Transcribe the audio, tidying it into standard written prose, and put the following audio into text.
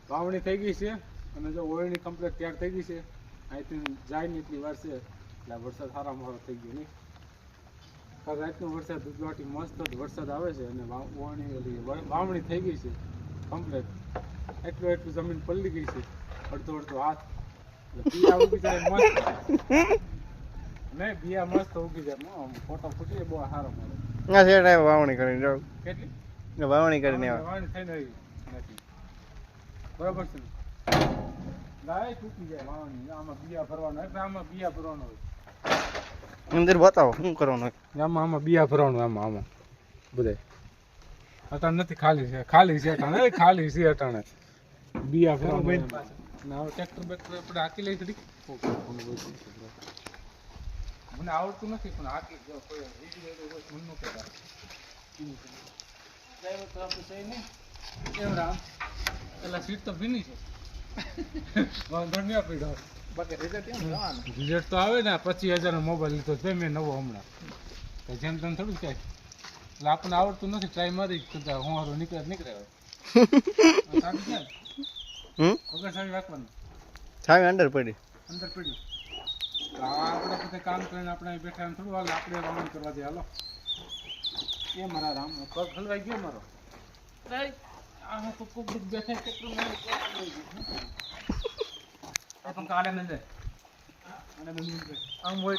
વાવણી થઈ ગઈ છે અને જો ઓળણી કમ્પ્લીટ તૈયાર થઈ ગઈ છે. અહીંથી જાય ને એટલી વાર છે એટલે વરસાદ સારામાં સારો થઈ ગયો નહીં. કાલ રાતનો વરસાદ દુધવાટી મસ્ત જ વરસાદ આવે છે અને વાવણી થઈ ગઈ છે કમ્પ્લીટ. એટલું જમીન પલળી ગઈ છે અડધો હાથ. બિયા ઉગી જાય મસ્ત નહીં, બિયા મસ્ત ઉગી જાય. ફોટો ફૂટી બહુ સારો મળે. ના શેઠ વાવણી કરીને જાવ. કેટલી વાવણી કરીને વાવણી થઈને આવી નથી બરાબર છે ને. લાય તૂટી જાય વાવણી. આમાં બિયા ભરવાનો એટલે આમાં બિયા ભરવાનો હોય. અંદર બતાવો શું કરવાનું આમાં બિયા ભરવાનું. આમાં બધે અટાણે નથી, ખાલી છે અટાણે ખાલી છે અટાણે બિયા ભરવાનું. હવે ટ્રેક્ટર બેક્ટર આપણે હાકી લઈ ઘડી. મને આવડતું નથી પણ હાકી જો કોઈ મન નું કહેતા ડ્રાઈવર તો આપણે સહી નહીં એમ રામ. એટલે સીટ તો ભીની છે વાંધો નહીં પડ્યો. બાકી રિઝલ્ટ તો આવે ને. 25,000 નો મોબાઈલ લીધો છે મેં નવો હમણાં. જેમ તેમ થોડું થાય એટલે આપણને આવડતું નથી. ટ્રાય મારી કરતા હું હારો નીકળે વગર સારી રાખવાનું. સામે અંદર પડી આપણે બધા કામ કરીને આપણે બેઠા એમ થોડું હાલ આપણે વાવણી કરવા દે. હાલો એ મારા રામ પગ હલવાઈ ગયો મારો. આમાં તો ખૂબ બેઠા કેટલું કાલે નજર આમ હોય